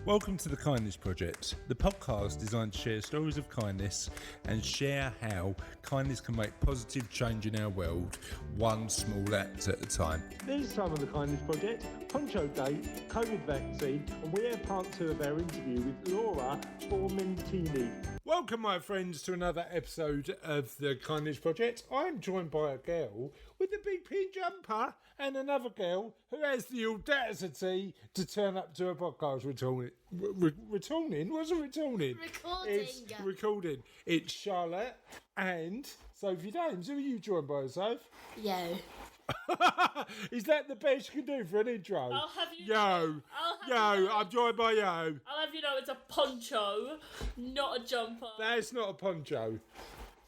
Welcome to the Kindness Project, the podcast designed to share stories of kindness and share how kindness can make positive change in our world, one small act at a time. This time on the Kindness Project, Poncho Gate, COVID vaccine, and we have part 2 of our interview with Laura Formentini. Welcome, my friends, to another episode of the Kindness Project. I'm joined by a girl with a big pink jumper and another girl who has the audacity to turn up to a podcast returning. What's a returning? It's recording. It's Charlotte and Sophie Dames. Who are you joined by, Soph? Yo. Is that the best you can do for an intro? I'll have you I'm joined by Yo. I'll have you know it's a poncho, not a jumper. That's not a poncho.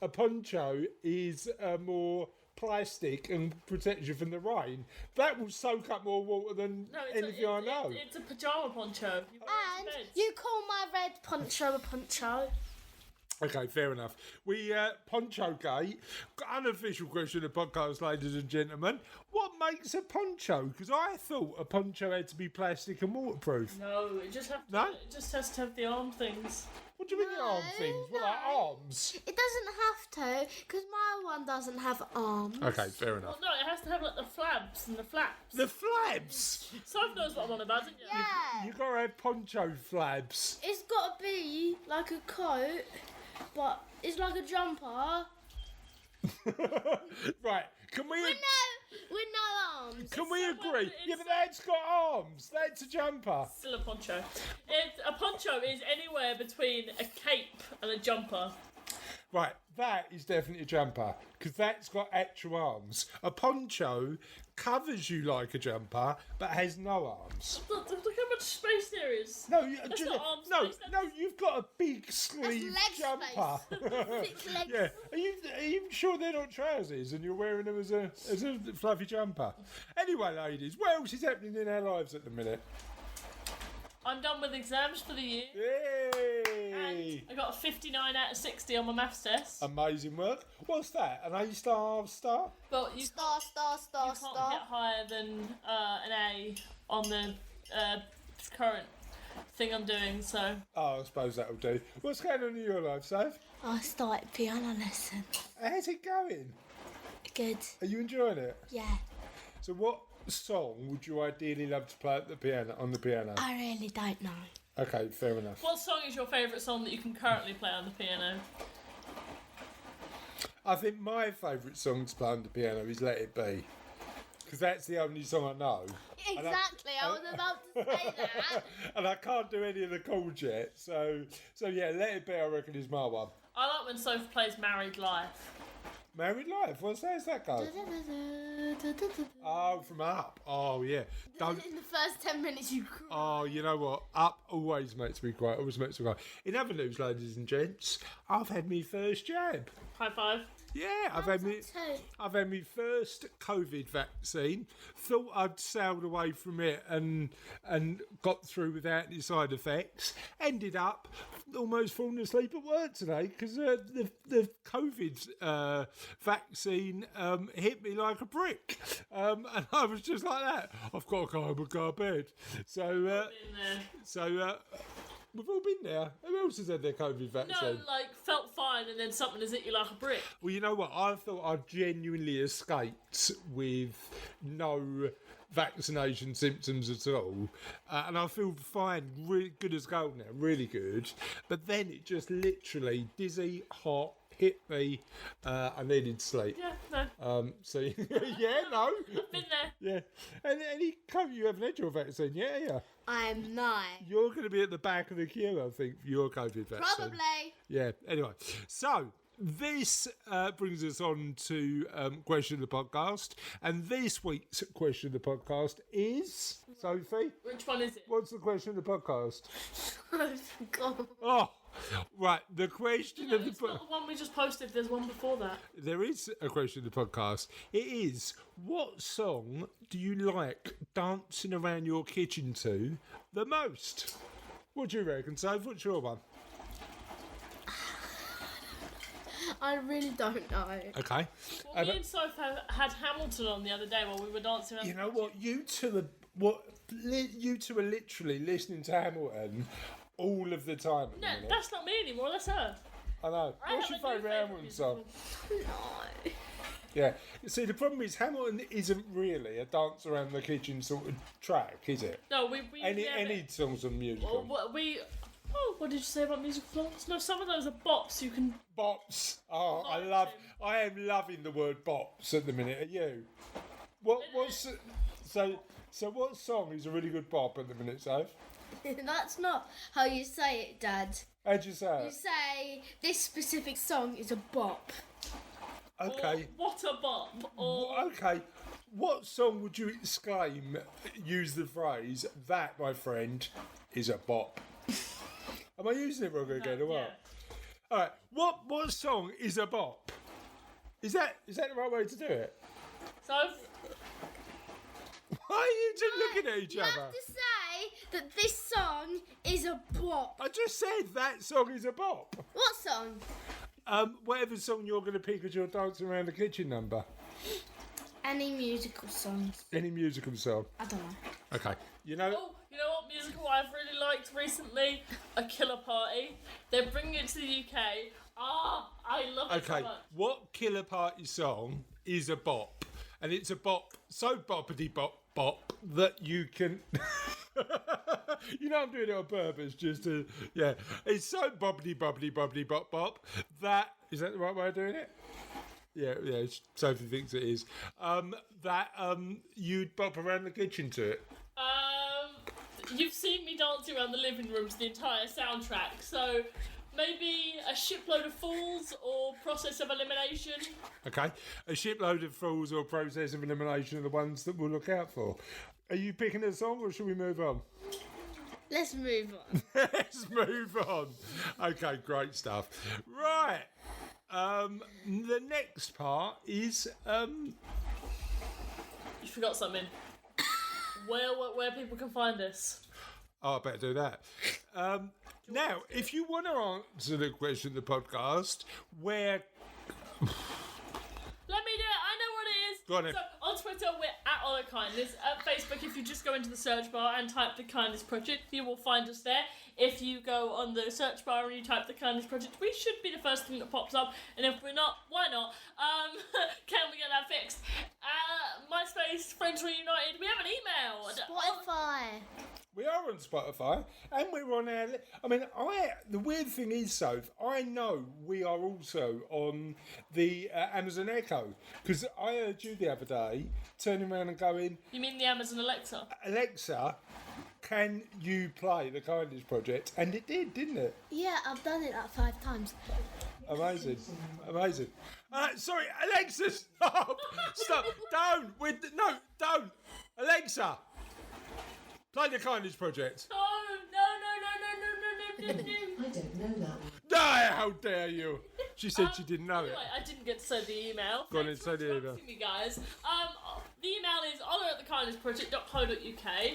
A poncho is more plastic and protects you from the rain. That will soak up more water than anything I know. It's a pajama poncho. And you call my red poncho a poncho? Okay, fair enough. We, Poncho Gate, unofficial question of the podcast, ladies and gentlemen. What makes a poncho? Because I thought a poncho had to be plastic and waterproof. No, it just has to have the arm things. What do you mean the arm things? What, like arms? It doesn't have to, because my one doesn't have arms. Okay, fair enough. Well, no, it has to have like the flabs and the flaps. The flabs? Soph knows what I'm on about, doesn't you? Yeah. You gotta have poncho flabs. It's got to be like a coat, but it's like a jumper. Right, can we... With no arms. Can we agree? Yeah, but that's got arms. That's a jumper. Still a poncho. A poncho is anywhere between a cape and a jumper. Right, that is definitely a jumper, because that's got actual arms. A poncho covers you like a jumper, but has no arms. Look how much space there is. No, That's not arm space, you've got a big sleeve leg jumper. Six legs. Yeah, are you sure they're not trousers and you're wearing them as a fluffy jumper? Anyway, ladies, what else is happening in our lives at the minute? I'm done with exams for the year. Yay! And I got a 59 out of 60 on my maths test. Amazing work. What's that? An A star? But you Star. can't get higher than an A on the current thing I'm doing, so... Oh, I suppose that'll do. What's going on in your life, Soph? I started piano lesson. How's it going? Good. Are you enjoying it? Yeah. So what song would you ideally love to play on the piano? I really don't know. Okay, fair enough. What song is your favourite song that you can currently play on the piano? I think my favourite song to play on the piano is Let It Be. Because that's the only song I know. Exactly, I was about to say that. And I can't do any of the chords yet. So yeah, Let It Be, I reckon, is my one. I like when Soph plays Married Life. Married Life? How's that go? Oh, from Up. Oh, yeah. In the first 10 minutes you cry. Oh, you know what? Up always makes me cry. In other news, ladies and gents, I've had my first jab. High five. Yeah, I've had my first COVID vaccine. Thought I'd sailed away from it and got through without any side effects. Ended up almost falling asleep at work today because the COVID vaccine hit me like a brick, and I was just like that. I've got to go home and go to bed. We've all been there. Who else has had their COVID vaccine? No, like felt fine and then something has hit you like a brick. Well, you know what? I thought I genuinely escaped with no vaccination symptoms at all. And I feel fine, really good as gold now, really good. But then it just literally dizzy, hot, hit me. I needed sleep. Yeah, no. So, yeah, no. I've been there. Yeah. And any COVID, you haven't had your vaccine yet, yeah? I'm 9. You're going to be at the back of the queue, I think, for your COVID vaccine. Probably. Yeah, anyway. So, this brings us on to question of the podcast. And this week's question of the podcast is... Sophie? Which one is it? What's the question of the podcast? I forgot. Oh, right. The question of the It's not the one we just posted. There's one before that. There is a question of the podcast. It is, what song do you like dancing around your kitchen to the most? What do you reckon, Soph? What's your one? I really don't know. Okay. Well, me and Soph had Hamilton on the other day while we were dancing around. You know what? You two What? You two are literally listening to Hamilton all of the time. At the No, minute. that's not me anymore. That's her. I know. I What's have your a new favourite Hamilton musical. song? No. Yeah. See, the problem is Hamilton isn't really a dance around the kitchen sort of track, is it? No, we Any have any it. songs on musical? What did you say about musical songs? No, some of those are bops. You can. Bops. Oh, Bops. I am loving the word bops at the minute. Are you? What's so what song is a really good bop at the minute, Soph? That's not how you say it, Dad. How'd you say You it? say this specific song is a bop. Okay. Or what a bop. Or Okay. What song would you exclaim, use the phrase, that, my friend, is a bop? Am I using it wrong again or what? yeah. Alright, what song is a bop? Is that the right way to do it? So Why are you two looking at each You other? have to say that this song is a bop. I just said that song is a bop. What song? Whatever song you're going to pick as your dancing around the kitchen number. Any musical songs? Any musical song. I don't know. Okay. You know, Oh, you know what musical I've really liked recently? A Killer Party. They're bringing it to the UK. I love it so okay, much. what Killer Party song is a bop? And it's a bop, so boppity bop bop that you can... You know I'm doing it on purpose just to... Yeah, it's so boppity boppity boppity bop bop that... Is that the right way of doing it? Yeah, Sophie thinks it is. You'd bop around the kitchen to it. You've seen me dancing around the living room to the entire soundtrack, so maybe a shipload of fools or Process of Elimination. Okay, a shipload of fools or Process of Elimination are the ones that we'll look out for. Are you picking a song or should we move on? Let's move on. Let's move on. Okay, great stuff. Right. The next part is You forgot something. Where people can find us. Oh, I better do that. Now, if you want to answer the question of the podcast, where... Let me do it. I know what it is. Go on then. So on Twitter, we're at Honor Kindness. At Facebook, if you just go into the search bar and type the Kindness Project, you will find us there. If you go on the search bar and you type the Kindness Project, we should be the first thing that pops up. And if we're not, why not? Can we get that fixed? MySpace, Friends Reunited. We have an email. Spotify. We are on Spotify, and we're on our... the weird thing is, Soph, I know we are also on the Amazon Echo, because I heard you the other day turning around and going, You mean the Amazon Alexa? Alexa, can you play the Kindness Project? And it did, didn't it? Yeah, I've done it like 5 times. Amazing. Sorry, Alexa, stop! Stop! Don't! Don't! Alexa! Play the Kindness Project. Oh, no. I don't know that one. No, how dare you? She said she didn't know it. Anyway, I didn't get to say the email. Go on Thanks and say for the email. interrupting me, guys. The email is honour@thekindnessproject.co.uk.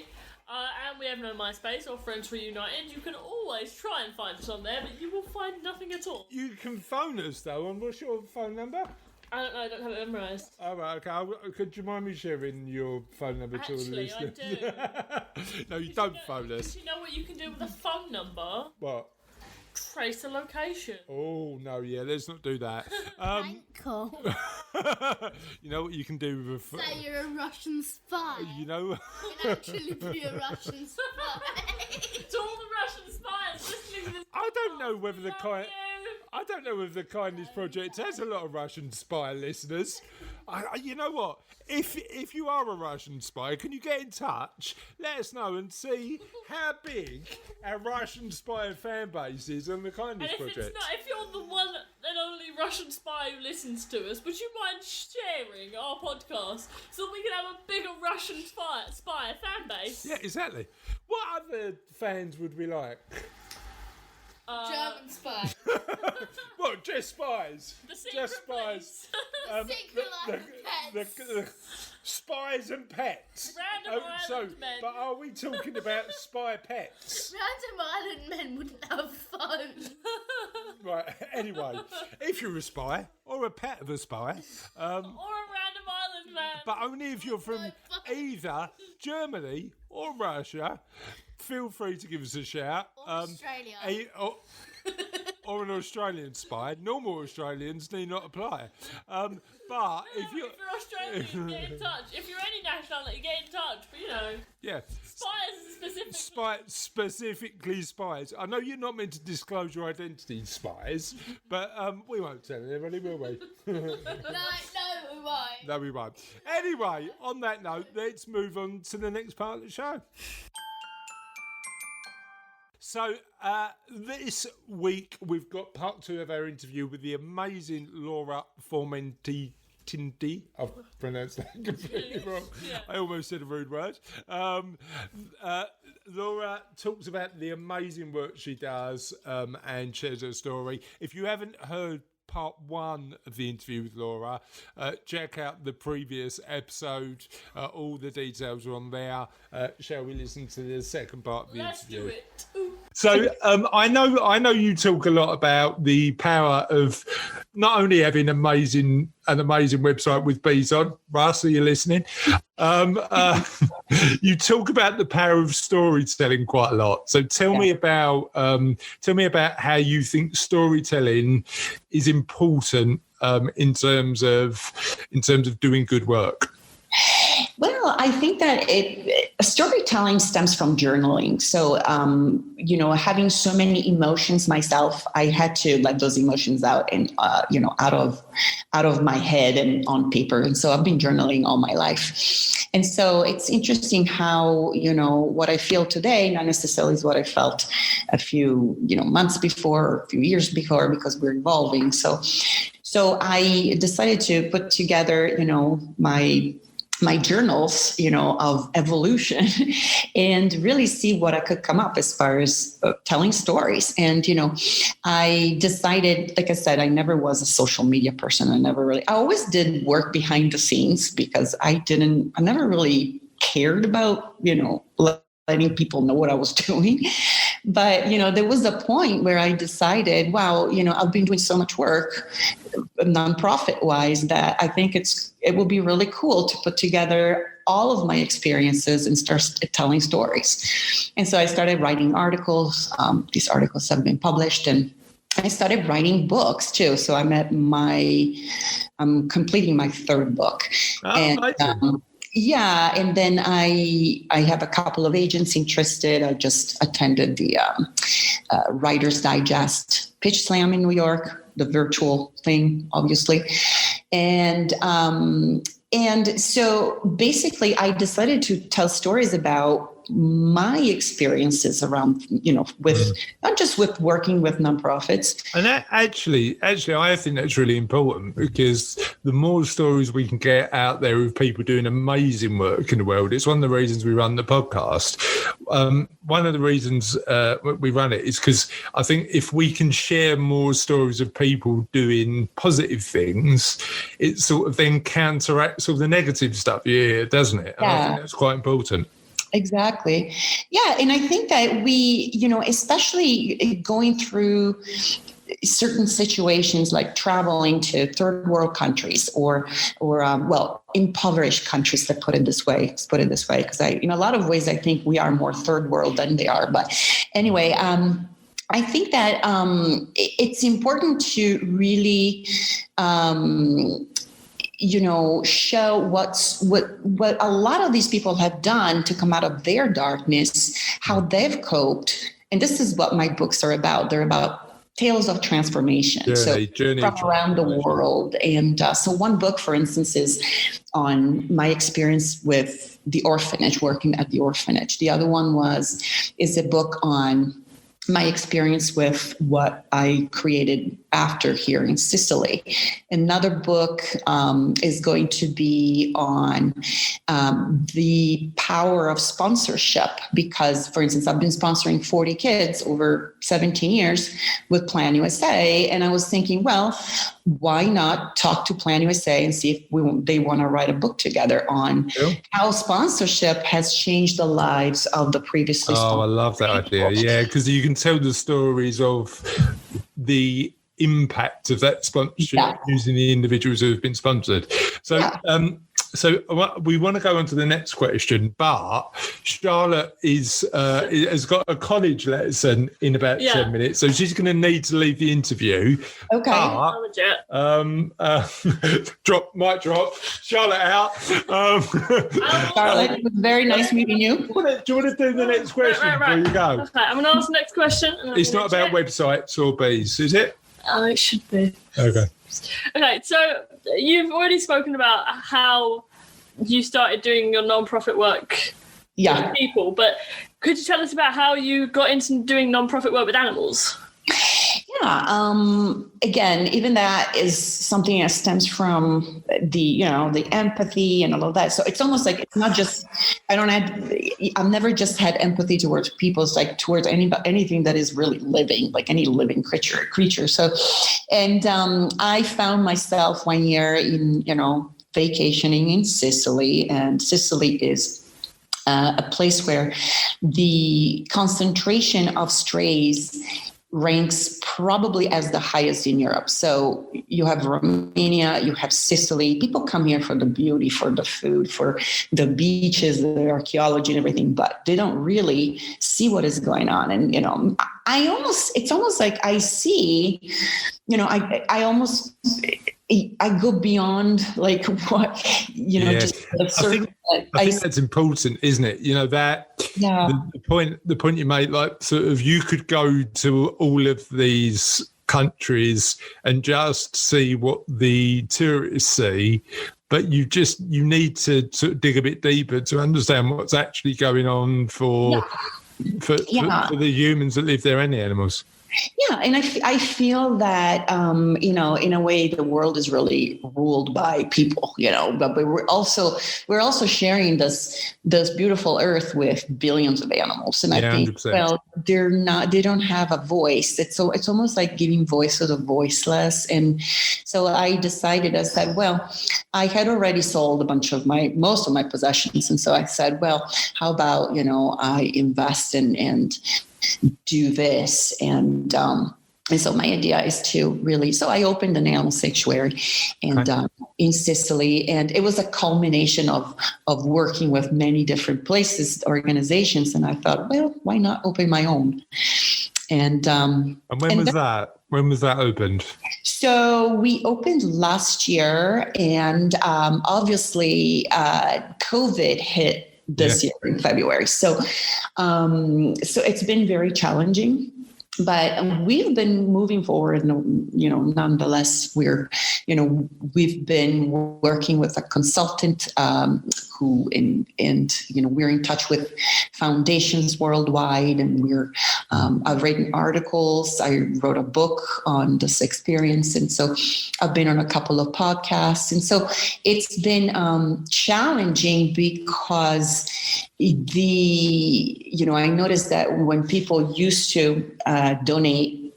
And we have no MySpace or Friends Reunited. You can always try and find us on there, but you will find nothing at all. You can phone us though, and what's your phone number? I don't know, I don't have it memorised. All right, okay. Could you mind me sharing your phone number to the Actually, I listeners? do. No, you don't phone us. Do you know what you can do with a phone number? What? Trace a location. Oh no, yeah. Let's not do that. Cool. You know what you can do with a Say you're a Russian spy. You know. You can actually be a Russian spy. To all the Russian spies listening to this. I don't know whether the Love kind. you. I don't know if the Kindness Project has a lot of Russian spy listeners. You know what? If you are a Russian spy, can you get in touch? Let us know and see how big our Russian spy fan base is on the Kindness And if Project. it's not, if you're the one and only Russian spy who listens to us, would you mind sharing our podcast so that we can have a bigger Russian spy fan base? Yeah, exactly. What other fans would we like? German spy. What, just spies? The secret Just spies. Um, Secret life of pets. the spies and pets. Random island men. But are we talking about spy pets? Random island men wouldn't have phones. Right, anyway, if you're a spy, or a pet of a spy, Or a random island man. but only if you're from My fucking- either Germany or Russia, feel free to give us a shout. Or Australia. Or an Australian spy. Normal Australians need not apply. But if you're Australian, get in touch. If you're any nationality, get in touch. But yeah, spies specifically. Specifically spies. I know you're not meant to disclose your identity, spies, but we won't tell anybody, will we? No, we won't. No, we won't. Anyway, on that note, let's move on to the next part of the show. So this week we've got part 2 of our interview with the amazing Laura Formentini. I've pronounced that completely wrong. Yeah. I almost said a rude word. Laura talks about the amazing work she does and shares her story. If you haven't heard part 1 of the interview with Laura, check out the previous episode. All the details are on there. Shall we listen to the second part of the interview? Let's do it. So I know you talk a lot about the power of not only having an amazing website with bees on. Russ, are you listening? You talk about the power of storytelling quite a lot. So tell me about how you think storytelling is important in terms of doing good work. Well, I think that storytelling stems from journaling. So, having so many emotions myself, I had to let those emotions out and, out of my head and on paper. And so I've been journaling all my life. And so it's interesting how, what I feel today, not necessarily is what I felt a few, months before or a few years before, because we're evolving. So I decided to put together, my journals, of evolution and really see what I could come up as far as telling stories. And, I decided, like I said, I never was a social media person. I always did work behind the scenes because I never really cared about, letting people know what I was doing. But, there was a point where I decided, wow, I've been doing so much work nonprofit wise that I think it will be really cool to put together all of my experiences and start telling stories. And so I started writing articles. These articles have been published, and I started writing books too. So I'm completing my 3rd book. Oh, yeah, and then I have a couple of agents interested. I just attended the Writer's Digest Pitch Slam in New York, the virtual thing, obviously. And so basically I decided to tell stories about my experiences around, with not just with working with nonprofits. And that actually, I think that's really important, because the more stories we can get out there of people doing amazing work in the world, it's one of the reasons we run the podcast. One of the reasons we run it is because I think if we can share more stories of people doing positive things, it sort of then counteracts all the negative stuff you hear, doesn't it? And I think that's quite important. Exactly. Yeah. And I think that we, especially going through certain situations like traveling to 3rd world countries or impoverished countries, let's put it this way, because in a lot of ways, I think we are more 3rd world than they are. But anyway, I think that it's important to really show what a lot of these people have done to come out of their darkness, how they've coped. And this is what my books are about. They're about tales of transformation. Journey from around the world. And so one book, for instance, is on my experience with the orphanage, working at the orphanage. The other one is a book on my experience with what I created after here in Sicily. Another book is going to be on the power of sponsorship, because, for instance, I've been sponsoring 40 kids over 17 years with Plan USA. And I was thinking, well, why not talk to Plan USA and see if they want to write a book together on how sponsorship has changed the lives of the previously sponsored. Oh, I love that idea. Yeah, because you can tell the stories of the impact of that sponsorship using the individuals who have been sponsored. So, So we want to go on to the next question, but Charlotte has got a college lesson in about 10 minutes, so she's going to need to leave the interview. Okay. Mic drop. Charlotte out. Charlotte, it was very nice meeting you. Do you want to do the next question before you go? Okay, I'm going to ask the next question. It's not about websites or bees, is it? Oh, it should be. Okay. Okay, so you've already spoken about how you started doing your non-profit work with people, but could you tell us about how you got into doing non-profit work with animals? Yeah. Again, even that is something that stems from the empathy and all of that. So it's almost like it's not just, I've never just had empathy towards people. It's like towards anything that is really living, like any living creature. So, and I found myself one year in, vacationing in Sicily, and Sicily is a place where the concentration of strays ranks probably as the highest in Europe. So you have Romania, you have Sicily. People come here for the beauty, for the food, for the beaches, the archaeology and everything, but they don't really see what is going on. And, it's almost like I see, I go beyond like what, just observe. I think that's important, isn't it? The point you made, like sort of you could go to all of these countries and just see what the tourists see, but you need to sort of dig a bit deeper to understand what's actually going on for the humans that live there and the animals. Yeah, and I feel that in a way the world is really ruled by people, but we're also sharing this beautiful earth with billions of animals, and I think 100%. They don't have a voice. It's almost like giving voice to the voiceless, and so I decided. I said, well, I had already sold most of my possessions, and so I said, well, how about I invest and do this, and so my idea is to really. So I opened an animal sanctuary, and in Sicily, and it was a culmination of working with many different places, organizations, and I thought, well, why not open my own? And when was that? When was that opened? So we opened last year, and obviously COVID hit this year in February. So it's been very challenging, but we've been moving forward. Nonetheless, we've been working with a consultant who, we're in touch with foundations worldwide, and I've written articles. I wrote a book on this experience, and so I've been on a couple of podcasts, and so it's been challenging because I noticed that when people used to donate,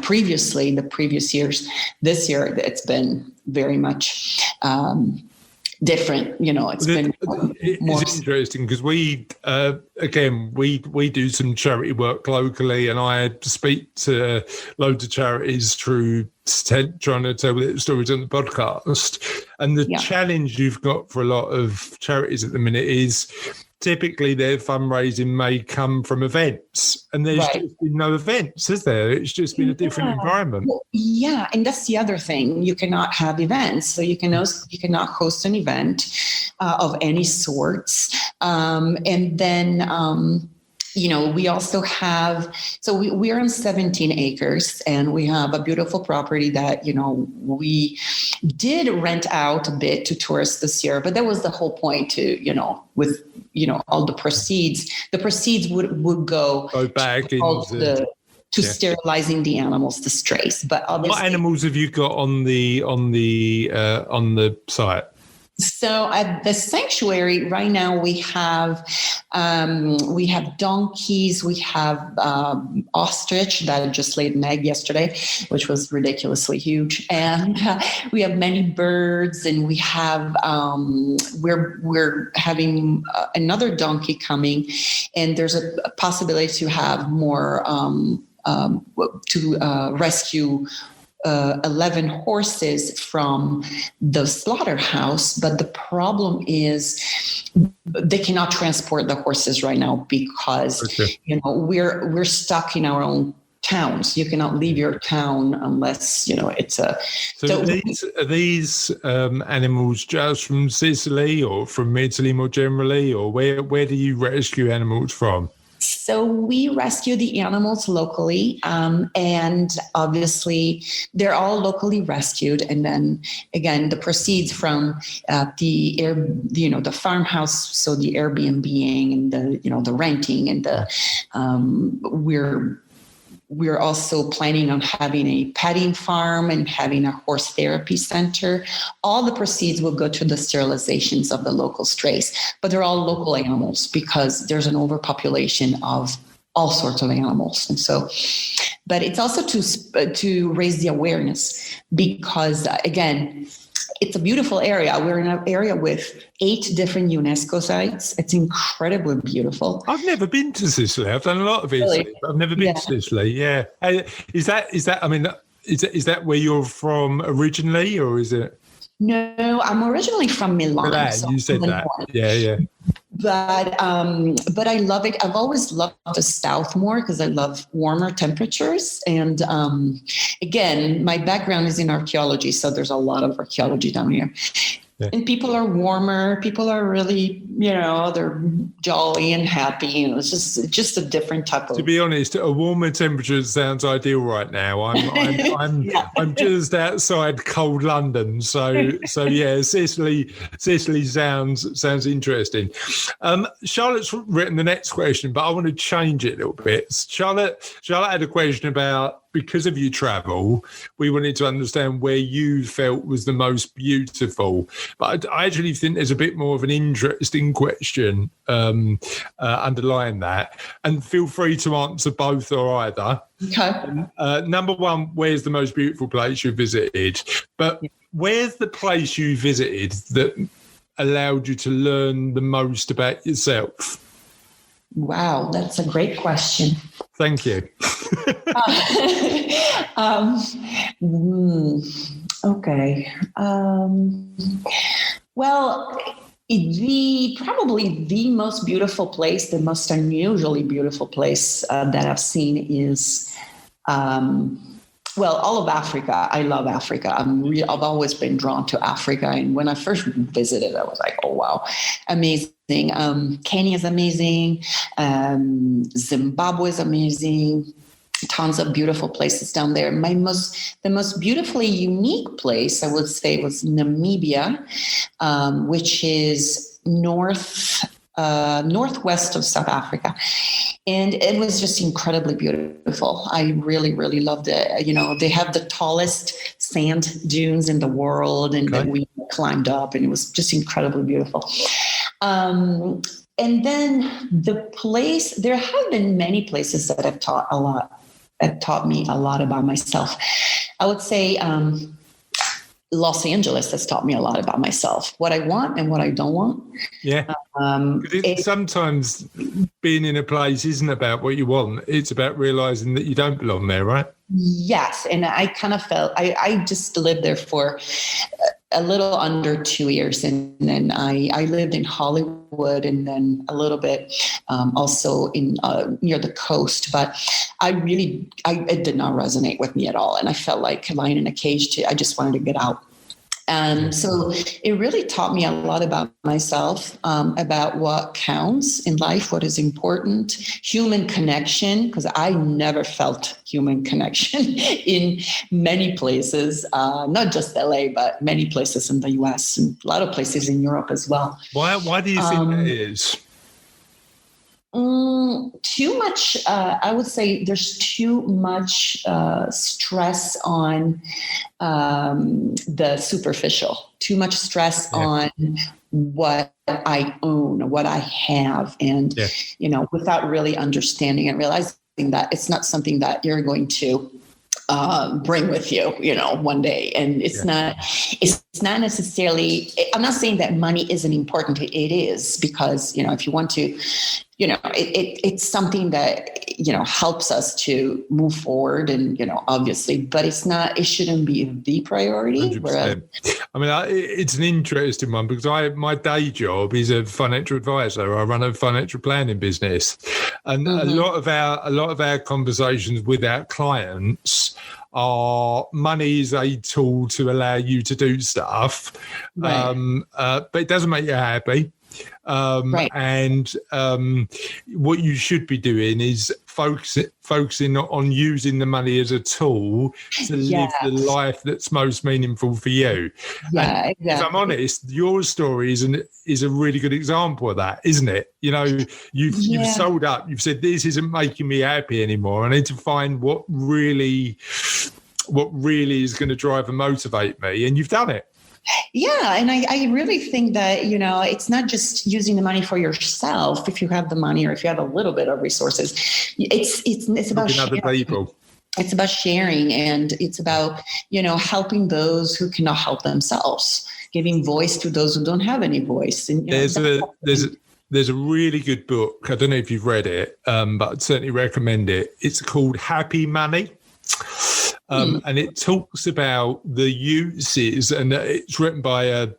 previously in the previous years, this year it's been very much different. It's been more. It's interesting because we do some charity work locally, and I speak to loads of charities through trying to tell their stories on the podcast. And the challenge you've got for a lot of charities at the minute is typically their fundraising may come from events, and there's just been no events, is there? It's just been a different environment. Well, and that's the other thing. You cannot have events, so you cannot host an event of any sorts, and then. We also have, we are on 17 acres, and we have a beautiful property that, we did rent out a bit to tourists this year, but that was the whole point to, with, all the proceeds would go back to sterilizing the animals, the strays. But obviously, what animals have you got on the site? So at the sanctuary right now, we have donkeys, we have ostrich that just laid an egg yesterday, which was ridiculously huge, and we have many birds, and we have we're having another donkey coming, and there's a possibility to have more to rescue 11 horses from the slaughterhouse, but the problem is they cannot transport the horses right now because we're stuck in our own towns. You cannot leave your town unless it's a. So are these animals just from Sicily or from Italy more generally, or where do you rescue animals from? So we rescue the animals locally, and obviously they're all locally rescued. And then again, the proceeds from the farmhouse, so the Airbnb and the renting and we're also planning on having a petting farm and having a horse therapy center. All the proceeds will go to the sterilizations of the local strays, but they're all local animals because there's an overpopulation of all sorts of animals. And so, but it's also to raise the awareness because again, it's a beautiful area. We're in an area with 8 different UNESCO sites. It's incredibly beautiful. I've never been to Sicily. I've done a lot of Italy, but I've never been to Sicily. Yeah. Is that where you're from originally, or is it? No, I'm originally from Milan. Milan, so you said that. Yeah. But I love it. I've always loved the South more because I love warmer temperatures. And again, my background is in archaeology, so there's a lot of archaeology down here. Yeah. And people are warmer. People are really, they're jolly and happy. It's just a different type of. To be honest, a warmer temperature sounds ideal right now. I'm just outside cold London, so yeah, Sicily sounds interesting. Charlotte's written the next question, but I want to change it a little bit. Charlotte had a question about, because of your travel, we wanted to understand where you felt was the most beautiful. But I actually think there's a bit more of an interesting question underlying that. And feel free to answer both or either. Okay. Number one, where's the most beautiful place you visited? But where's the place you visited that allowed you to learn the most about yourself? Wow, that's a great question. Thank you. Okay. Well, probably the most beautiful place, the most unusually beautiful place that I've seen is, all of Africa. I love Africa. I've always been drawn to Africa. And when I first visited, I was like, oh, wow, amazing. Kenya is amazing. Zimbabwe is amazing. Tons of beautiful places down there. The most beautifully unique place, I would say, was Namibia, which is northwest of South Africa. And it was just incredibly beautiful. I really, really loved it. They have the tallest sand dunes in the world, and that we climbed up, and it was just incredibly beautiful. And then there have been many places that have taught me a lot about myself. I would say Los Angeles has taught me a lot about myself, what I want and what I don't want. Yeah. Sometimes being in a place isn't about what you want. It's about realizing that you don't belong there, right? Yes. And I kind of felt, I just lived there for a little under 2 years. And then I lived in Hollywood and then a little bit also in near the coast. But it did not resonate with me at all. And I felt like lying in a cage I just wanted to get out. So it really taught me a lot about myself, about what counts in life, what is important, human connection, because I never felt human connection in many places, not just LA, but many places in the US and a lot of places in Europe as well. Why do you think that is? Too much, I would say there's too much stress on the superficial, too much stress on what I own, what I have, and, without really understanding and realizing that it's not something that you're going to bring with you, one day. And it's not necessarily, I'm not saying that money isn't important. It is, because, if you want to, it's something that, helps us to move forward and, obviously, but it shouldn't be the priority. I mean, it's an interesting one, because my day job is a financial advisor. I run a financial planning business, and a lot of our conversations with our clients are money is a tool to allow you to do stuff, right. But it doesn't make you happy. Right. And what you should be doing is focusing on using the money as a tool to live the life that's most meaningful for you. Yeah, exactly. If I'm honest, your story is a really good example of that, isn't it? You've sold up. You've said, this isn't making me happy anymore. I need to find what really is going to drive and motivate me, and you've done it. Yeah. And I really think that, it's not just using the money for yourself. If you have the money, or if you have a little bit of resources, it's about sharing. Other people. It's about sharing, and it's about, helping those who cannot help themselves, giving voice to those who don't have any voice. And there's a really good book. I don't know if you've read it, but I'd certainly recommend it. It's called Happy Money. And it talks about the uses, and it's written by a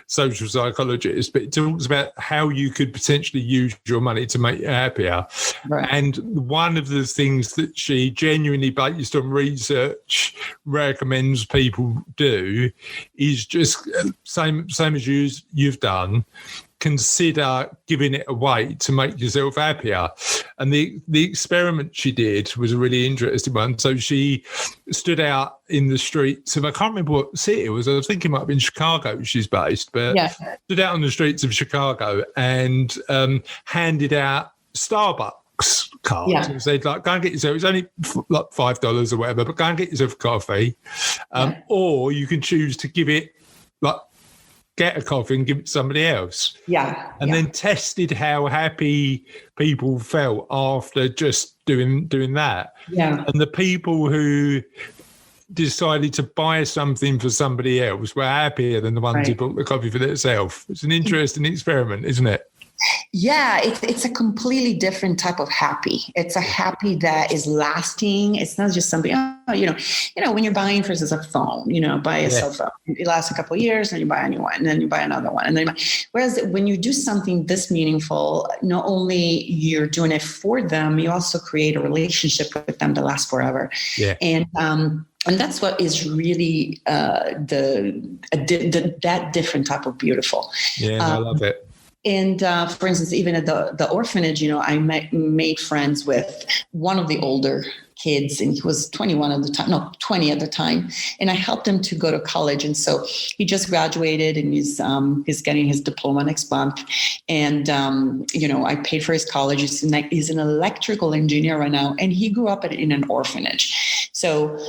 social psychologist, but it talks about how you could potentially use your money to make you happier. Right. And one of the things that she genuinely, based on research, recommends people do is just same as you've done. Consider giving it away to make yourself happier. And the experiment she did was a really interesting one. So she stood out in the streets of, I can't remember what city it was. I was thinking it might have been Chicago she's based, but stood out on the streets of Chicago and handed out Starbucks cards and said, go and get yourself, it's only like $5 or whatever, but go and get yourself a coffee. Or you can choose to give it, get a coffee and give it to somebody else. And then tested how happy people felt after just doing that. And the people who decided to buy something for somebody else were happier than the ones who bought the coffee for themselves. It's an interesting experiment, isn't it? Yeah, it's a completely different type of happy. It's a happy that is lasting. It's not just something, when you're buying, for instance, a phone, buy a cell phone. It lasts a couple of years, and you buy a new one, and then you buy another one. And then whereas when you do something this meaningful, not only you're doing it for them, you also create a relationship with them that lasts forever. Yeah. And that's what is really that different type of beautiful. Yeah, I love it. And for instance, even at the orphanage, I made friends with one of the older kids, and he was 20 at the time. And I helped him to go to college. And so he just graduated, and he's getting his diploma next month. And, I paid for his college. He's an electrical engineer right now, and he grew up in an orphanage. So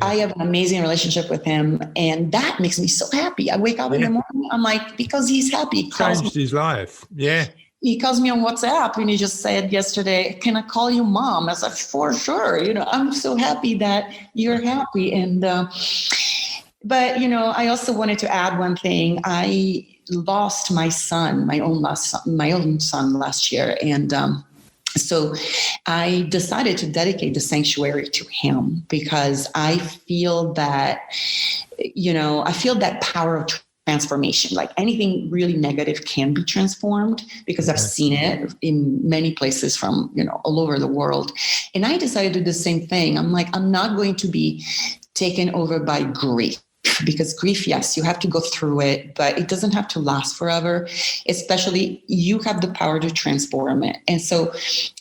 I have an amazing relationship with him, and that makes me so happy. I wake up in the morning, I'm like, because he's happy. He changed his life. Yeah. He calls me on WhatsApp, and he just said yesterday, "Can I call you mom?" I said, "For sure." I'm so happy that you're happy. And, but, I also wanted to add one thing. I lost my son, my own son last year. And, so I decided to dedicate the sanctuary to him, because I feel that, power of transformation. Like anything really negative can be transformed, because I've seen it in many places from, all over the world. And I decided to do the same thing. I'm like, I'm not going to be taken over by grief. Because grief, yes, you have to go through it, but it doesn't have to last forever. Especially, you have the power to transform it. And so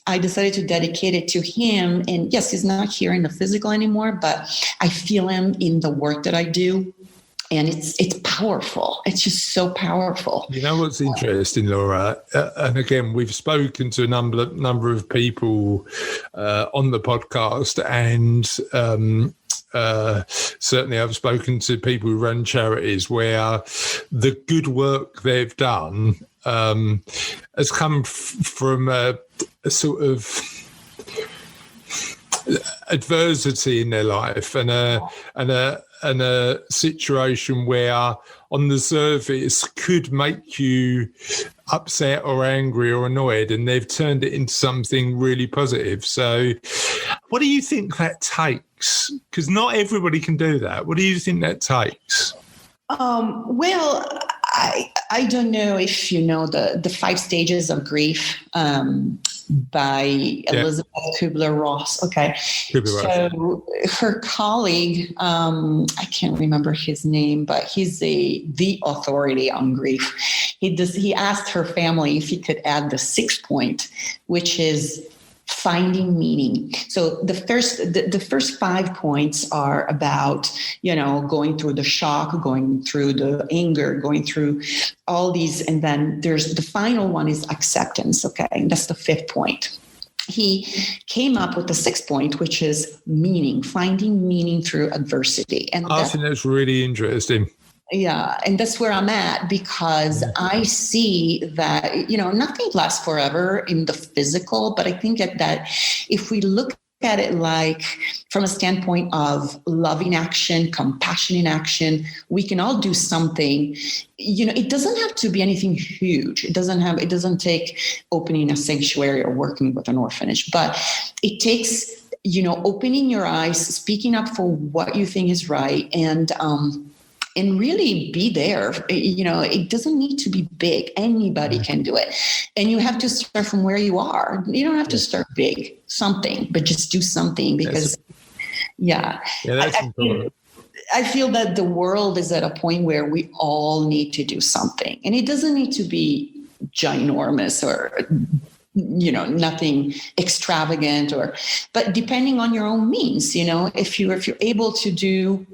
I decided to dedicate it to him. And yes, he's not here in the physical anymore, but I feel him in the work that I do. And it's powerful. It's just so powerful. You know what's interesting, Laura? And again, we've spoken to a number of people on the podcast, and certainly I've spoken to people who run charities where the good work they've done has come from a sort of adversity in their life and a situation where on the surface could make you upset or angry or annoyed, and they've turned it into something really positive. So what do you think that takes? Because not everybody can do that. What do you think that takes? Well, I don't know if you know the 5 stages of grief by Elizabeth Kubler-Ross. Okay. So her colleague, I can't remember his name, but he's the authority on grief. He asked her family if he could add the 6th point, which is finding meaning. So the first 5 points are about, going through the shock, going through the anger, going through all these. And then there's the final one is acceptance. Okay. And that's the 5th point. He came up with the 6th point, which is meaning, finding meaning through adversity. And I think that's really interesting. Yeah. And that's where I'm at, because I see that, nothing lasts forever in the physical, but I think that if we look at it like from a standpoint of loving action, compassion in action, we can all do something. It doesn't have to be anything huge. It doesn't take opening a sanctuary or working with an orphanage, but it takes, opening your eyes, speaking up for what you think is right, and really be there. It doesn't need to be big. Anybody can do it. And you have to start from where you are. You don't have to start big, something, but just do something, because that's important. I feel that the world is at a point where we all need to do something. And it doesn't need to be ginormous or nothing extravagant, but depending on your own means, if you're able to do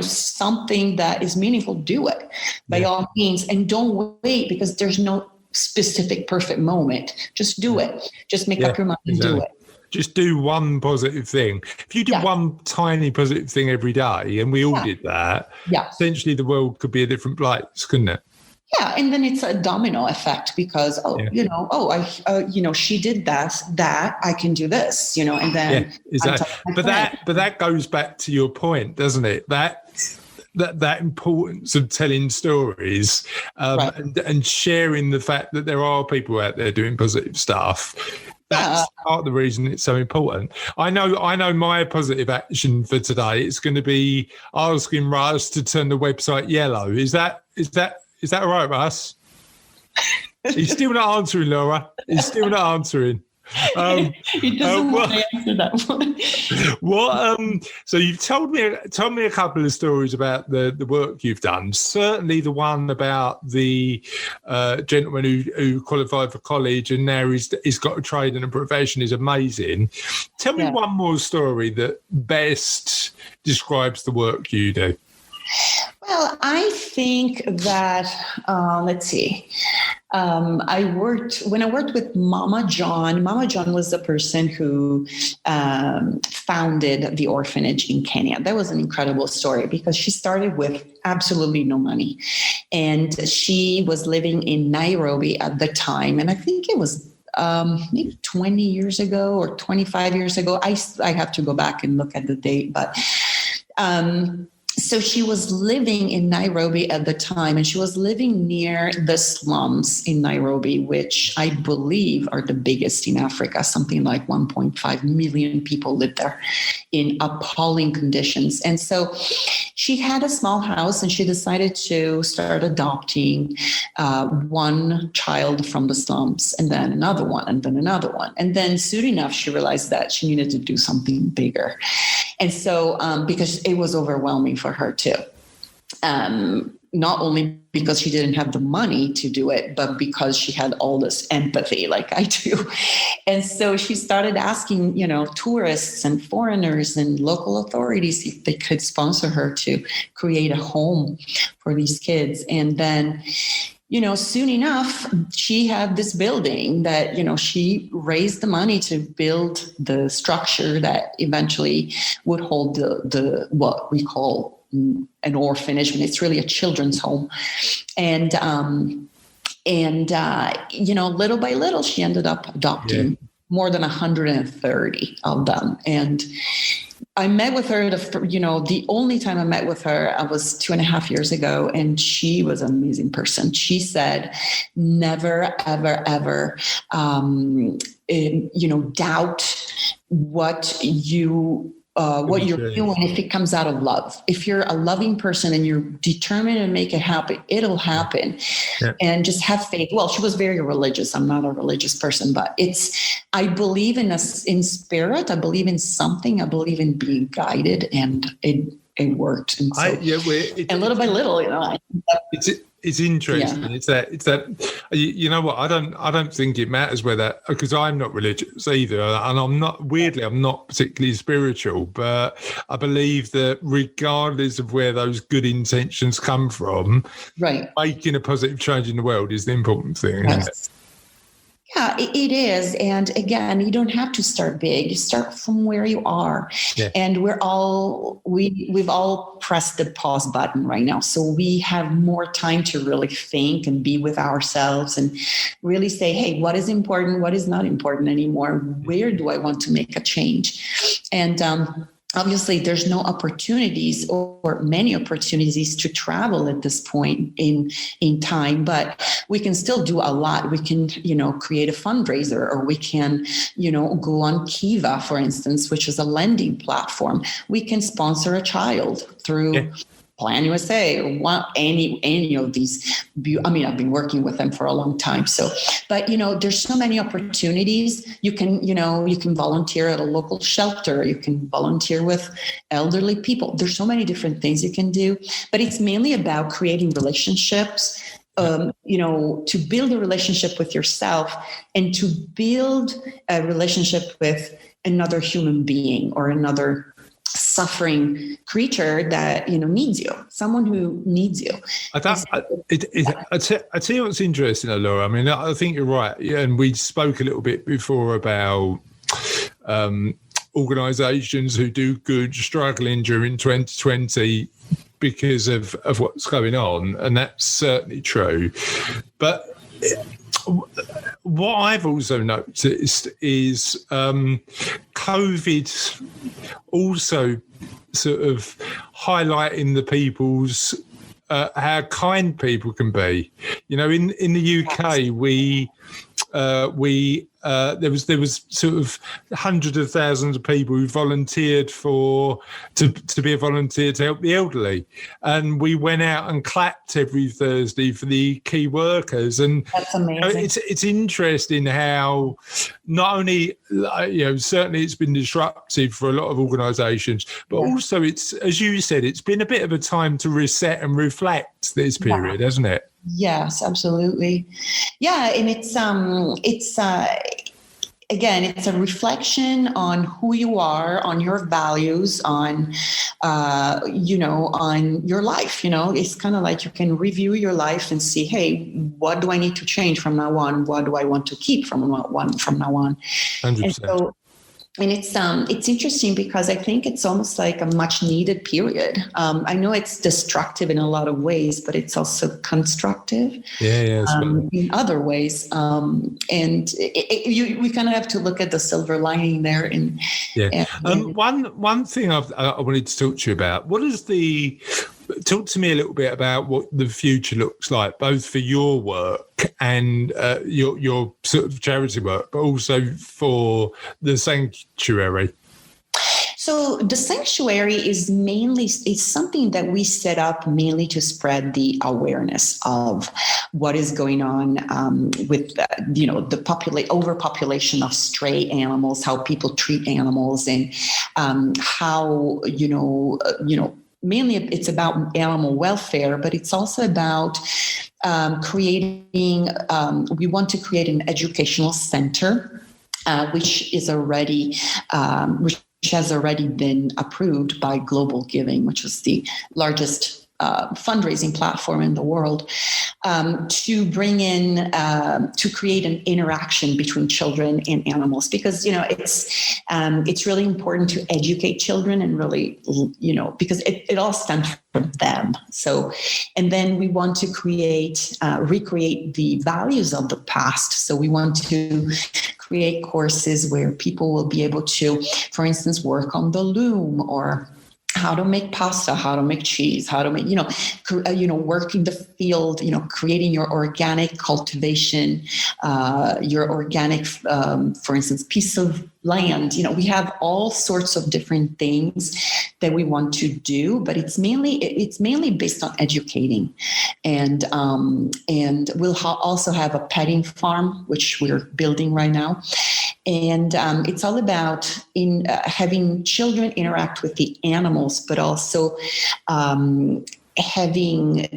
something that is meaningful, do it by all means, and don't wait, because there's no specific perfect moment. Just do it. Just make up your mind and do it. Just do one positive thing. If you did one tiny positive thing every day, and we all did that, essentially the world could be a different place, couldn't it? Yeah, and then it's a domino effect, because she did that I can do this, and then exactly. But that goes back to your point, doesn't it? That importance of telling stories and sharing the fact that there are people out there doing positive stuff. That's part of the reason it's so important. I know my positive action for today. It's going to be asking Russ to turn the website yellow. Is that all right, Russ? He's still not answering, Laura. He's still not answering. He doesn't want to answer that one. So you've told me a couple of stories about the work you've done. Certainly the one about the gentleman who qualified for college and now he's got a trade and a profession is amazing. Tell me one more story that best describes the work you do. Well, I think that, let's see. When I worked with Mama John was the person who founded the orphanage in Kenya. That was an incredible story, because she started with absolutely no money. And she was living in Nairobi at the time. And I think it was maybe 20 years ago or 25 years ago. I have to go back and look at the date, but so she was living in Nairobi at the time, and she was living near the slums in Nairobi, which I believe are the biggest in Africa. Something like 1.5 million people live there in appalling conditions. And so she had a small house, and she decided to start adopting one child from the slums, and then another one, and then another one. And then soon enough, she realized that she needed to do something bigger. And so, because it was overwhelming for her too, not only because she didn't have the money to do it, but because she had all this empathy like I do. And so she started asking, tourists and foreigners and local authorities if they could sponsor her to create a home for these kids. And then, soon enough, she had this building that, she raised the money to build the structure that eventually would hold the what we call an orphanage, and it's really a children's home. And little by little, she ended up adopting more than 130 of them. And I met with her, the only time I met with her, I was 2.5 years ago, and she was an amazing person. She said, never, ever, ever, doubt what you're doing if it comes out of love. If you're a loving person and you're determined to make it happen, it'll happen. Yeah. And just have faith. Well, she was very religious. I'm not a religious person, but I believe in spirit. I believe in something. I believe in being guided, and it worked. And so, and little by little, it's interesting. Yeah. It's that you know what, I don't think it matters whether, because I'm not religious either, and I'm not particularly spiritual, but I believe that regardless of where those good intentions come from, right, making a positive change in the world is the important thing. Yes. Isn't it? Yeah, it is. And again, you don't have to start big. You start from where you are. Yeah. And we've all pressed the pause button right now. So we have more time to really think and be with ourselves and really say, hey, what is important? What is not important anymore? Where do I want to make a change? And obviously, there's no opportunities or many opportunities to travel at this point in time, but we can still do a lot. We can, create a fundraiser, or we can, go on Kiva, for instance, which is a lending platform. We can sponsor a child through Plan USA or any of these. I've been working with them for a long time. So, but there's so many opportunities. You can volunteer at a local shelter. You can volunteer with elderly people. There's so many different things you can do, but it's mainly about creating relationships. To build a relationship with yourself and to build a relationship with another human being or another suffering creature that needs you, someone who needs you. I tell you what's interesting, Laura. I mean, I think you're right. Yeah, and we spoke a little bit before about organisations who do good struggling during 2020 because of what's going on, and that's certainly true. But what I've also noticed is COVID also sort of highlighting the people's how kind people can be. In the UK, there was sort of hundreds of thousands of people who volunteered to be a volunteer to help the elderly, and we went out and clapped every Thursday for the key workers. And that's amazing. It's interesting how not only certainly it's been disruptive for a lot of organisations, but also it's, as you said, it's been a bit of a time to reset and reflect this period, hasn't it? Yes, absolutely. Yeah, and it's again, it's a reflection on who you are, on your values, on on your life. It's kind of like you can review your life and see, hey, what do I need to change from now on? What do I want to keep from now on? 100%. And it's interesting because I think it's almost like a much needed period. I know it's destructive in a lot of ways, but it's also constructive in other ways. And we kind of have to look at the silver lining there. One thing I wanted to talk to you about, talk to me a little bit about what the future looks like, both for your work and your sort of charity work, but also for the sanctuary. So the sanctuary is something that we set up mainly to spread the awareness of what is going on with the overpopulation of stray animals, how people treat animals, and how mainly it's about animal welfare, but it's also about creating. We want to create an educational center, which has already been approved by Global Giving, which is the largest fundraising platform in the world, to bring in, to create an interaction between children and animals, because, it's really important to educate children and really, because it all stems from them. So, and then we want to recreate the values of the past. So we want to create courses where people will be able to, for instance, work on the loom, or how to make pasta, how to make cheese, how to make, work in the field, creating your organic cultivation, your organic, for instance, piece of land. We have all sorts of different things that we want to do, but it's mainly based on educating, and we'll also have a petting farm, which we're building right now. And it's all about having children interact with the animals, but also having,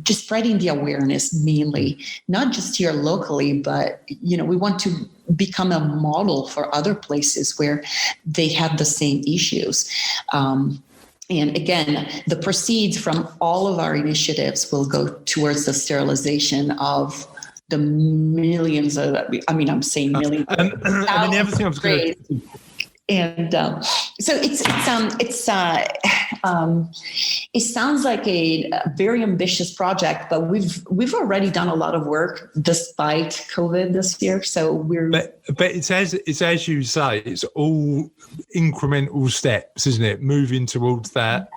just spreading the awareness, mainly, not just here locally, but, we want to become a model for other places where they have the same issues. And again, the proceeds from all of our initiatives will go towards the sterilization of the millions of, I'm saying millions. The other thing I was going to... And so it sounds like a very ambitious project, but we've already done a lot of work despite COVID this year. So but it's as you say, it's all incremental steps, isn't it? Moving towards that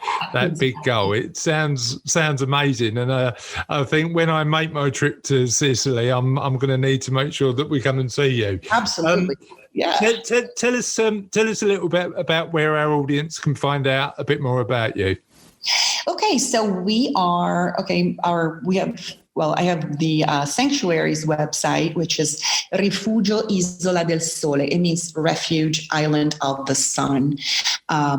big goal. It sounds amazing, and I think when I make my trip to Sicily, I'm going to need to make sure that we come and see you. Absolutely. Yeah. Tell us a little bit about where our audience can find out a bit more about you. Okay, so I have the Sanctuary's website, which is Rifugio Isola del Sole. It means Refuge Island of the Sun,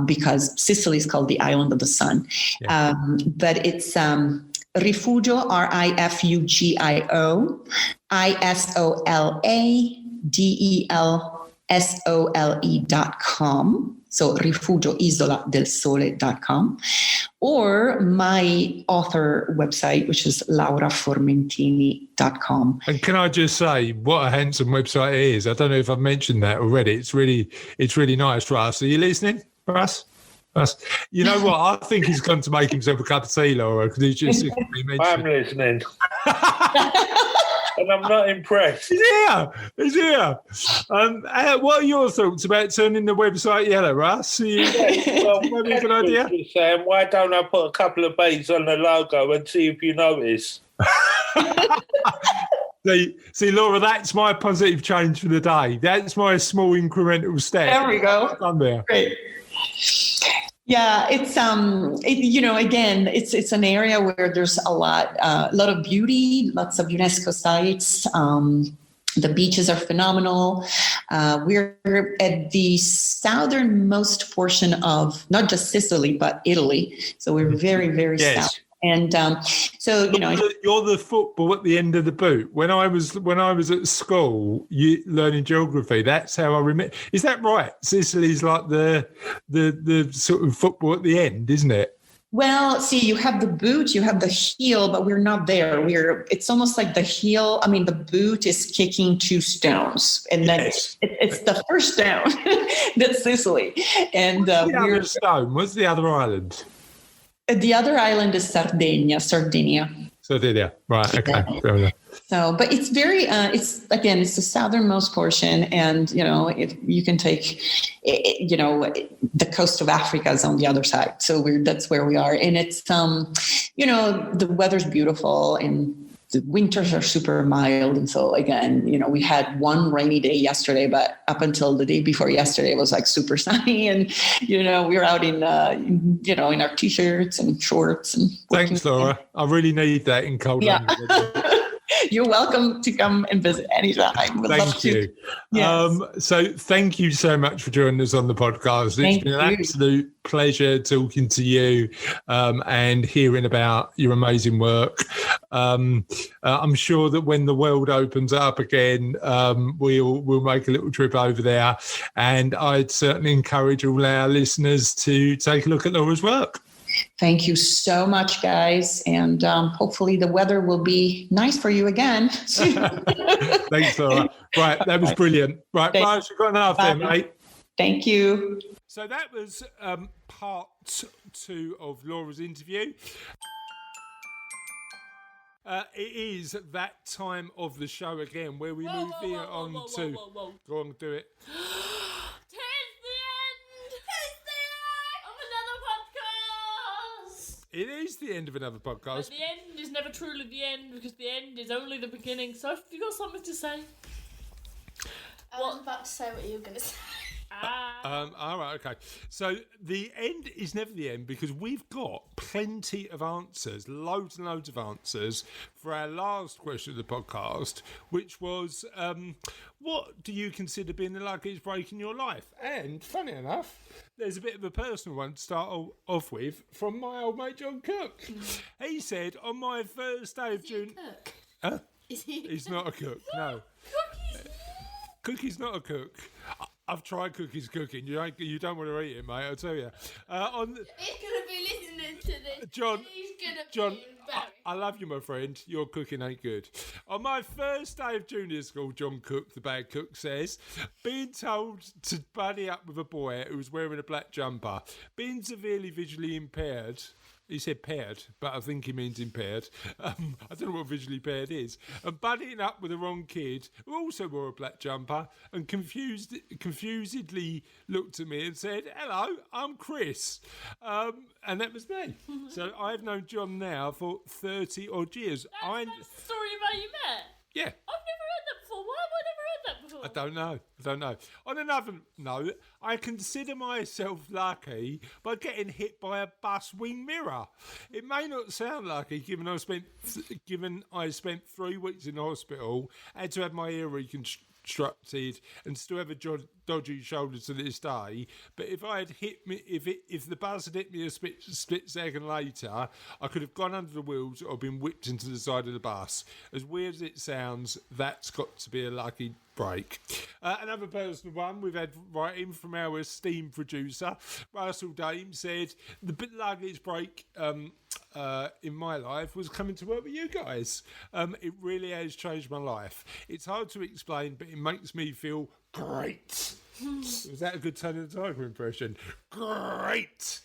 because Sicily is called the Island of the Sun. Yeah. But it's Rifugio, Rifugio, ISOLADELSOLE.com. So rifugioisoladelsole.com, or my author website, which is lauraformentini.com. And can I just say what a handsome website it is? I don't know if I've mentioned that already. It's really nice, Russ. Are you listening, Russ? You know what? I think he's going to make himself a cup of tea, Laura, because he's just I'm listening. And I'm not impressed. He's here. What are your thoughts about turning the website yellow, Russ? Well, maybe a good idea? Saying, why don't I put a couple of beads on the logo and see if you notice? See, Laura, that's my positive change for the day. That's my small incremental step. There we go. Done there. Great. Yeah, it's again, it's an area where there's a lot of beauty, lots of UNESCO sites. The beaches are phenomenal. We're at the southernmost portion of not just Sicily but Italy, so we're very, very south. And so you're the football at the end of the boot. When I was at school, learning geography, that's how I remember. Is that right? Sicily's like the sort of football at the end, isn't it? Well, see, you have the boot, you have the heel, but we're not there. It's almost like the heel. I mean, the boot is kicking 2 stones, and then it's the first stone. That's Sicily. And the other stone. What's the other island? The other island is Sardinia. Right. Okay. Yeah. So, but it's very, it's the southernmost portion, and if you can take, the coast of Africa is on the other side. So that's where we are, and it's, the weather's beautiful, and the winters are super mild. And so again, we had one rainy day yesterday, but up until the day before yesterday, it was like super sunny, and we were out in our t-shirts and shorts. And thanks, Laura. I really need that in cold London. You're welcome to come and visit anytime. Thank you. Yes. So thank you so much for joining us on the podcast. It's been an absolute pleasure talking to you and hearing about your amazing work. I'm sure that when the world opens up again, we'll make a little trip over there. And I'd certainly encourage all our listeners to take a look at Laura's work. Thank you so much, guys. And hopefully the weather will be nice for you again soon. Thanks, Laura. Right, that was brilliant. Right, Thanks. you've got enough there, mate. Thank you. So that was part 2 of Laura's interview. It is that time of the show again where we move here on to... Go on, do it. It is the end of another podcast. But the end is never truly the end because the end is only the beginning. So, have you got something to say? I was about to say what you were going to say. All right, okay. So the end is never the end because we've got plenty of answers, loads and loads of answers for our last question of the podcast, which was, what do you consider being the luckiest break in your life? And funny enough, there's a bit of a personal one to start off with from my old mate John Cook. He said, on my first day of June... Cook? Huh? Is he? He's not a cook, no. Cookie's not a cook. I've tried Cookie's cooking. You don't want to eat it, mate, I'll tell you. He's going to be listening to this. John, He's going to John, be embarrassed. I love you, my friend. Your cooking ain't good. On my first day of junior school, John Cook, the bad cook, says, being told to buddy up with a boy who was wearing a black jumper, being severely visually impaired... He said paired, but I think he means impaired. I don't know what visually impaired is. And buddying up with the wrong kid, who also wore a black jumper, and confusedly looked at me and said, hello, I'm Chris. And that was me. So I've known John now for 30 odd years. That's the story about you met? Yeah. I've never heard that before. Why have I never heard that before? I don't know. On another note, I consider myself lucky by getting hit by a bus wing mirror. It may not sound lucky given I spent 3 weeks in hospital, had to have my ear reconstructed and still have a dodgy shoulder to this day. But if I had hit me, if the bus had hit me a split second later, I could have gone under the wheels or been whipped into the side of the bus. As weird as it sounds, that's got to be a lucky break. Another personal one we've had writing from our esteemed producer Russell Dame said the luckiest break in my life was coming to work with you guys. It really has changed my life. It's hard to explain, but it makes me feel great. Was that a good Tony the Tiger impression? Great.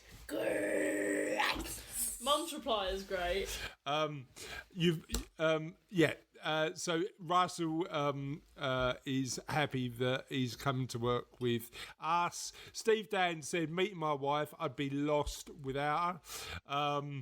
Mum's reply is great. So Russell is happy that he's coming to work with us. Steve Dan said, meeting my wife, I'd be lost without her.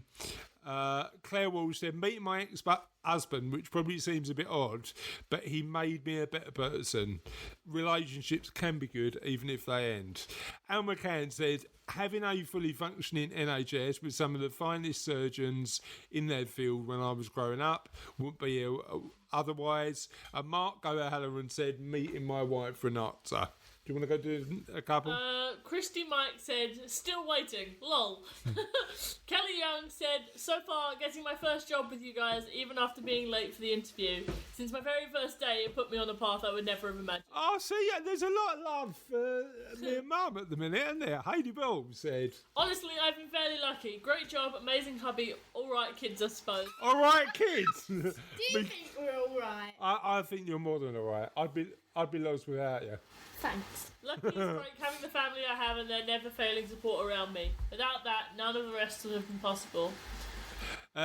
Claire Walsh said, meeting my ex-husband, which probably seems a bit odd, but he made me a better person. Relationships can be good, even if they end. Al McCann said, having a fully functioning NHS with some of the finest surgeons in their field when I was growing up wouldn't be ill otherwise. And Mark O'Halloran said, meeting my wife for an answer. Do you want to go do a couple? Christy Mike said, still waiting, lol. Kelly Young said, so far getting my first job with you guys, even after being late for the interview. Since my very first day, it put me on a path I would never have imagined. Oh, see, there's a lot of love for me and Mum at the minute, isn't there? Heidi Ball said. Honestly, I've been fairly lucky. Great job, amazing hubby, alright kids, I suppose. Alright kids! Do you think we're alright? I think you're more than alright. I'd be lost without you. Thanks. Lucky is great having the family I have and their never failing support around me. Without that, none of the rest would have been possible.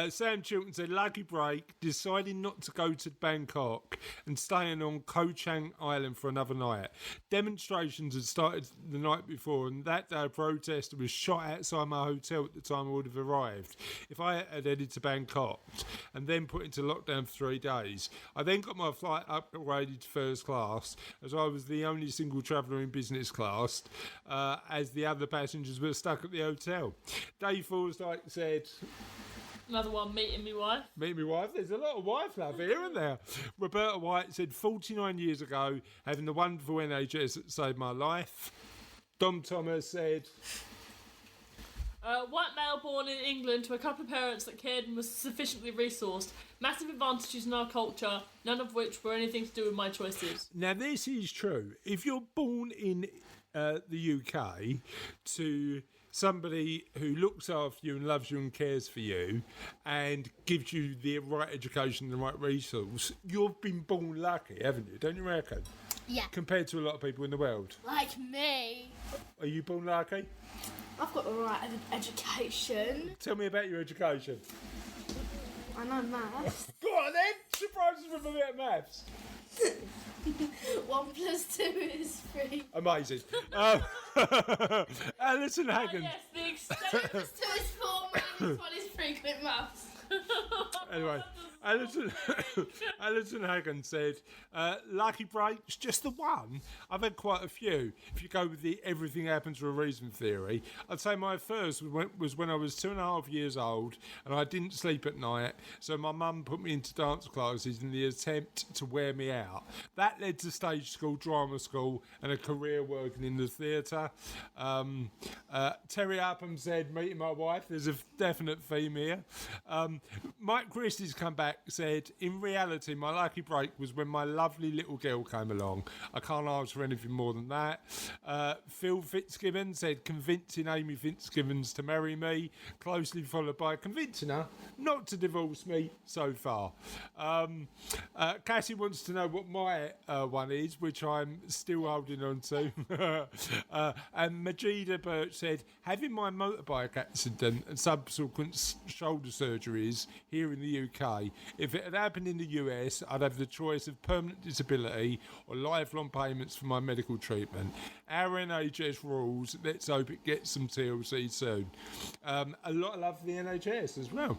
Sam Chilton said, lucky break, deciding not to go to Bangkok and staying on Koh Chang Island for another night. Demonstrations had started the night before, and that day a protester was shot outside my hotel at the time I would have arrived if I had headed to Bangkok and then put into lockdown for 3 days. I then got my flight upgraded to first class as I was the only single traveller in business class, as the other passengers were stuck at the hotel. Dave Forsyth said... Another one, meeting me wife. Meet me wife. There's a lot of wife love here, isn't there? Roberta White said, 49 years ago, having the wonderful NHS that saved my life. Dom Thomas said... white male born in England to a couple of parents that cared and was sufficiently resourced. Massive advantages in our culture, none of which were anything to do with my choices. Now, this is true. If you're born in the UK to somebody who looks after you and loves you and cares for you and gives you the right education and the right resource, you've been born lucky, haven't you? Don't you reckon? Yeah. Compared to a lot of people in the world. Like me. Are you born lucky? I've got the right education. Tell me about your education. I know maths. Go on then! Surprise us with a bit of maths. 1 + 2 is 3. Amazing. Alison Hagen. Yes, the 2 extent. + 2 is 4, minus 1 is 3. Quick maths. Anyway, Alison Hagen said, lucky breaks, just the one. I've had quite a few. If you go with the everything happens for a reason theory, I'd say my first was when I was 2.5 years old and I didn't sleep at night, so my mum put me into dance classes in the attempt to wear me out. That led to stage school, drama school and a career working in the theatre. Terry Upham said, meeting my wife, there's a definite theme here. Mike Christie's come back, said, in reality, my lucky break was when my lovely little girl came along. I can't ask for anything more than that. Phil Fitzgibbon said, convincing Amy Fitzgibbons to marry me, closely followed by convincing her not to divorce me so far. Cassie wants to know what my one is, which I'm still holding on to. And Majida Birch said, having my motorbike accident and subsequent shoulder surgeries here in the UK, if it had happened in the US, I'd have the choice of permanent disability or lifelong payments for my medical treatment. Our NHS rules, let's hope it gets some TLC soon. A lot of love for the NHS as well.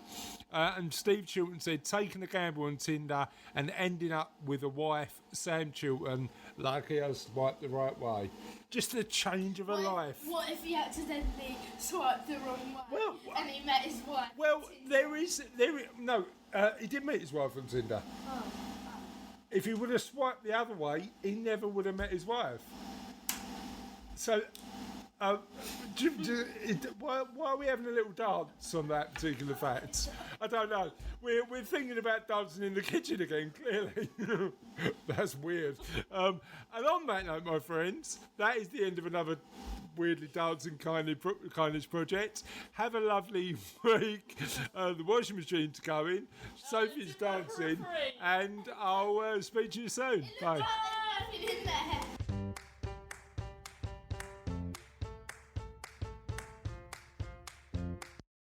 And Steve Chilton said, taking a gamble on Tinder and ending up with a wife, Sam Chilton, lucky I swiped the right way. Just a change of a life. What if he accidentally swiped the wrong way Well, and he met his wife? Well, he did meet his wife on Tinder. Oh. If he would have swiped the other way, he never would have met his wife. So, why are we having a little dance on that particular fact? I don't know. We're thinking about dancing in the kitchen again, clearly. That's weird. And on that note, my friends, that is the end of another weirdly dancing kindness project. Have a lovely week. The washing machine's going. Sophie's dancing. And I'll speak to you soon. Bye. In there.